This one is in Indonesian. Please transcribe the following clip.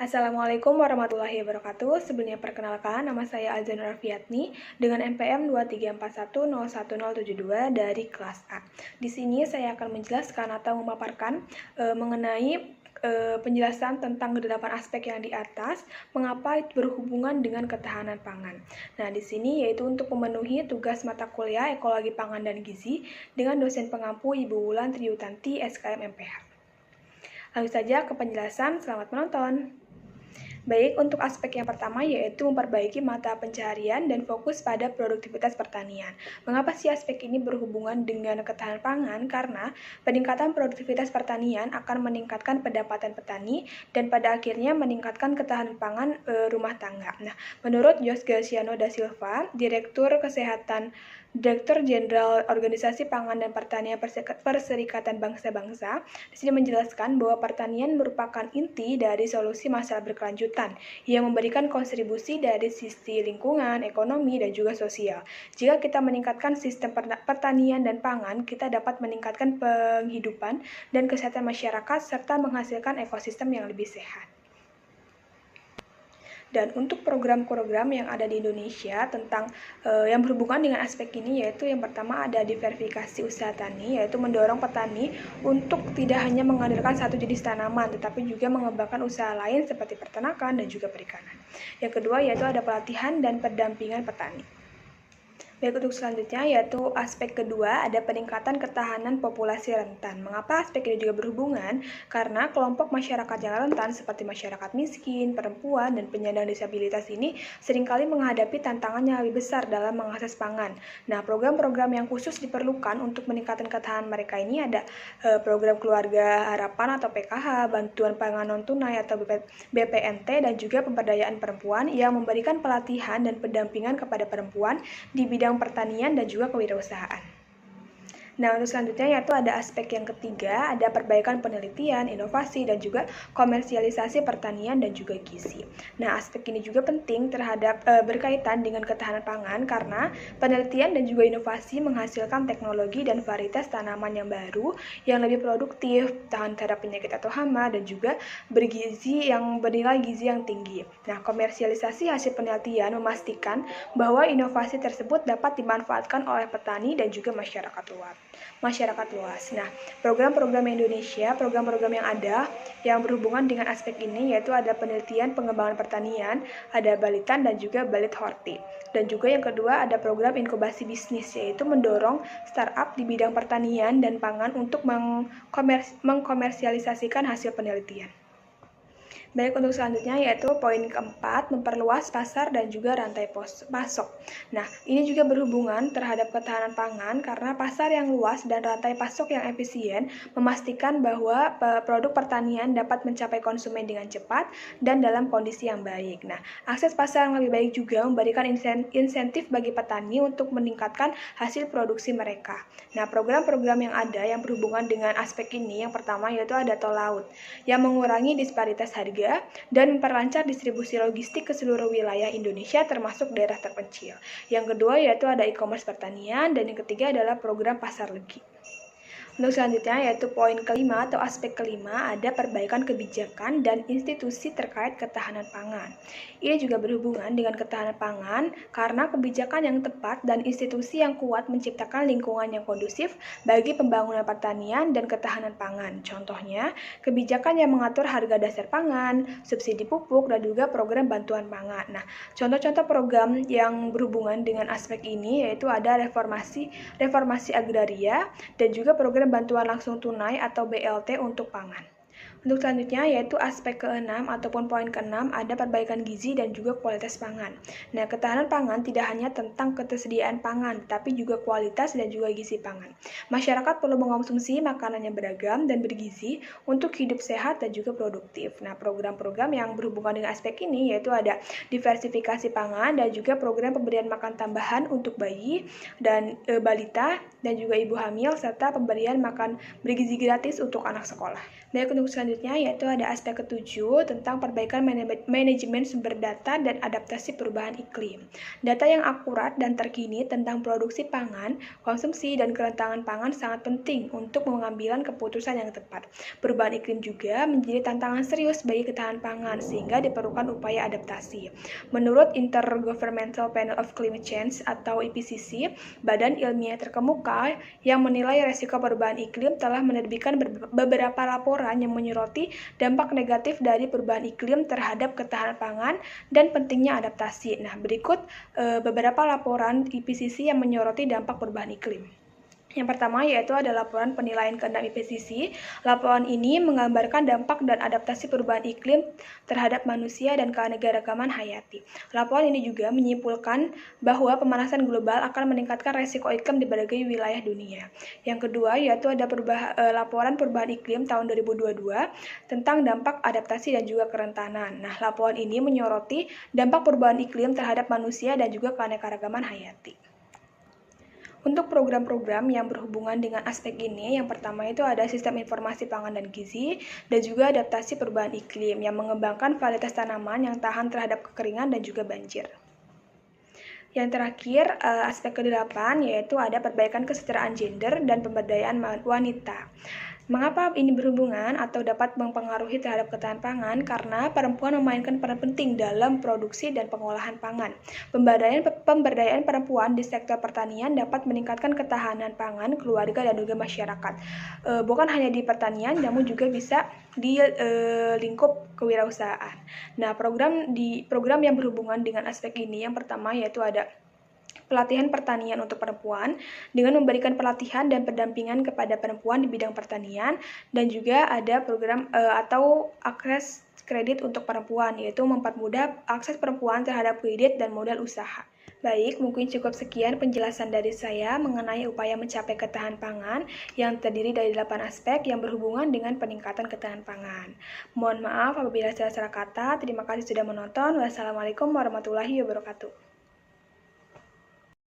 Assalamualaikum warahmatullahi wabarakatuh. Sebelumnya perkenalkan, nama saya Azanur Arfiatni dengan NPM 234101072 dari kelas A. Di sini saya akan menjelaskan atau memaparkan mengenai penjelasan tentang 8 aspek yang di atas, mengapa itu berhubungan dengan ketahanan pangan. Nah, di sini yaitu untuk memenuhi tugas mata kuliah Ekologi Pangan dan Gizi dengan dosen pengampu Ibu Wulan Triutanti, SKM MPH. Lalu saja ke penjelasan, selamat menonton. Baik, untuk aspek yang pertama yaitu memperbaiki mata pencaharian dan fokus pada produktivitas pertanian. Mengapa sih aspek ini berhubungan dengan ketahanan pangan? Karena peningkatan produktivitas pertanian akan meningkatkan pendapatan petani dan pada akhirnya meningkatkan ketahanan pangan rumah tangga. Nah, menurut Jos Graciano da Silva, Direktur Jenderal Organisasi Pangan dan Pertanian Perserikatan Bangsa-Bangsa, di sini menjelaskan bahwa pertanian merupakan inti dari solusi masalah berkelanjutan yang memberikan kontribusi dari sisi lingkungan, ekonomi, dan juga sosial. Jika kita meningkatkan sistem pertanian dan pangan, kita dapat meningkatkan penghidupan dan kesehatan masyarakat serta menghasilkan ekosistem yang lebih sehat. Dan untuk program-program yang ada di Indonesia tentang yang berhubungan dengan aspek ini, yaitu yang pertama ada diversifikasi usaha tani, yaitu mendorong petani untuk tidak hanya mengandalkan satu jenis tanaman, tetapi juga mengembangkan usaha lain seperti peternakan dan juga perikanan. Yang kedua yaitu ada pelatihan dan pendampingan petani. Baik, untuk selanjutnya yaitu aspek kedua ada peningkatan ketahanan populasi rentan. Mengapa aspek ini juga berhubungan? Karena kelompok masyarakat yang rentan seperti masyarakat miskin, perempuan, dan penyandang disabilitas ini seringkali menghadapi tantangan yang lebih besar dalam mengakses pangan. Nah, program-program yang khusus diperlukan untuk meningkatkan ketahanan mereka ini ada program Keluarga Harapan atau PKH, bantuan pangan non-tunai atau BPNT, dan juga pemberdayaan perempuan yang memberikan pelatihan dan pendampingan kepada perempuan di bidang pertanian dan juga kewirausahaan. Nah, untuk selanjutnya yaitu ada aspek yang ketiga, ada perbaikan penelitian, inovasi, dan juga komersialisasi pertanian dan juga gizi. Nah, aspek ini juga penting terhadap berkaitan dengan ketahanan pangan karena penelitian dan juga inovasi menghasilkan teknologi dan varietas tanaman yang baru yang lebih produktif, tahan terhadap penyakit atau hama, dan juga bernilai gizi yang tinggi. Nah, komersialisasi hasil penelitian memastikan bahwa inovasi tersebut dapat dimanfaatkan oleh petani dan juga masyarakat luas. Nah, program-program Indonesia, program-program yang ada yang berhubungan dengan aspek ini yaitu ada penelitian pengembangan pertanian, ada Balitan dan juga Balit Horti. Dan juga yang kedua ada program inkubasi bisnis yaitu mendorong startup di bidang pertanian dan pangan untuk mengkomersialisasikan hasil penelitian. Baik, untuk selanjutnya yaitu poin keempat, memperluas pasar dan juga rantai pasok. Nah, ini juga berhubungan terhadap ketahanan pangan karena pasar yang luas dan rantai pasok yang efisien memastikan bahwa produk pertanian dapat mencapai konsumen dengan cepat dan dalam kondisi yang baik. Nah, akses pasar yang lebih baik juga memberikan insentif bagi petani untuk meningkatkan hasil produksi mereka. Nah, program-program yang ada yang berhubungan dengan aspek ini, yang pertama yaitu ada tol laut yang mengurangi disparitas harga dan memperlancar distribusi logistik ke seluruh wilayah Indonesia termasuk daerah terpencil. Yang kedua yaitu ada e-commerce pertanian dan yang ketiga adalah program pasar legi. Untuk selanjutnya yaitu poin kelima atau aspek kelima ada perbaikan kebijakan dan institusi terkait ketahanan pangan. Ini juga berhubungan dengan ketahanan pangan karena kebijakan yang tepat dan institusi yang kuat menciptakan lingkungan yang kondusif bagi pembangunan pertanian dan ketahanan pangan. Contohnya, kebijakan yang mengatur harga dasar pangan, subsidi pupuk, dan juga program bantuan pangan. Nah, contoh-contoh program yang berhubungan dengan aspek ini yaitu ada reformasi agraria dan juga program bantuan langsung tunai atau BLT untuk pangan. Untuk selanjutnya yaitu aspek ke-6 ataupun poin ke-6 ada perbaikan gizi dan juga kualitas pangan. Nah, ketahanan pangan tidak hanya tentang ketersediaan pangan, tapi juga kualitas dan juga gizi pangan. Masyarakat perlu mengonsumsi makanan yang beragam dan bergizi untuk hidup sehat dan juga produktif. Nah, program-program yang berhubungan dengan aspek ini yaitu ada diversifikasi pangan dan juga program pemberian makan tambahan untuk bayi dan balita dan juga ibu hamil serta pemberian makan bergizi gratis untuk anak sekolah. Baik, untuk selanjutnya selanjutnya yaitu ada aspek ketujuh tentang perbaikan manajemen sumber data dan adaptasi perubahan iklim. Data yang akurat dan terkini tentang produksi pangan, konsumsi, dan kerentanan pangan sangat penting untuk pengambilan keputusan yang tepat. Perubahan iklim juga menjadi tantangan serius bagi ketahanan pangan sehingga diperlukan upaya adaptasi. Menurut Intergovernmental Panel of Climate Change atau IPCC, badan ilmiah terkemuka yang menilai resiko perubahan iklim telah menerbitkan beberapa laporan yang menyoroti dampak negatif dari perubahan iklim terhadap ketahanan pangan dan pentingnya adaptasi. Nah, berikut beberapa laporan IPCC yang menyoroti dampak perubahan iklim. Yang pertama yaitu ada laporan penilaian ke-6 IPCC. Laporan ini menggambarkan dampak dan adaptasi perubahan iklim terhadap manusia dan keanekaragaman hayati. Laporan ini juga menyimpulkan bahwa pemanasan global akan meningkatkan resiko iklim di berbagai wilayah dunia. Yang kedua yaitu ada laporan perubahan iklim tahun 2022 tentang dampak adaptasi dan juga kerentanan. Nah, laporan ini menyoroti dampak perubahan iklim terhadap manusia dan juga keanekaragaman hayati. Untuk program-program yang berhubungan dengan aspek ini, yang pertama itu ada sistem informasi pangan dan gizi, dan juga adaptasi perubahan iklim yang mengembangkan varietas tanaman yang tahan terhadap kekeringan dan juga banjir. Yang terakhir, aspek ke-8 yaitu ada perbaikan kesetaraan gender dan pemberdayaan wanita. Mengapa ini berhubungan atau dapat mempengaruhi terhadap ketahanan pangan? Karena perempuan memainkan peran penting dalam produksi dan pengolahan pangan. Pemberdayaan perempuan di sektor pertanian dapat meningkatkan ketahanan pangan keluarga dan juga masyarakat. Bukan hanya di pertanian, namun juga bisa di lingkup kewirausahaan. Nah, program yang berhubungan dengan aspek ini yang pertama yaitu ada pelatihan pertanian untuk perempuan dengan memberikan pelatihan dan pendampingan kepada perempuan di bidang pertanian, dan juga ada program atau akses kredit untuk perempuan, yaitu mempermudah akses perempuan terhadap kredit dan modal usaha. Baik, mungkin cukup sekian penjelasan dari saya mengenai upaya mencapai ketahanan pangan yang terdiri dari 8 aspek yang berhubungan dengan peningkatan ketahanan pangan. Mohon maaf apabila salah kata. Terima kasih sudah menonton. Wassalamualaikum warahmatullahi wabarakatuh.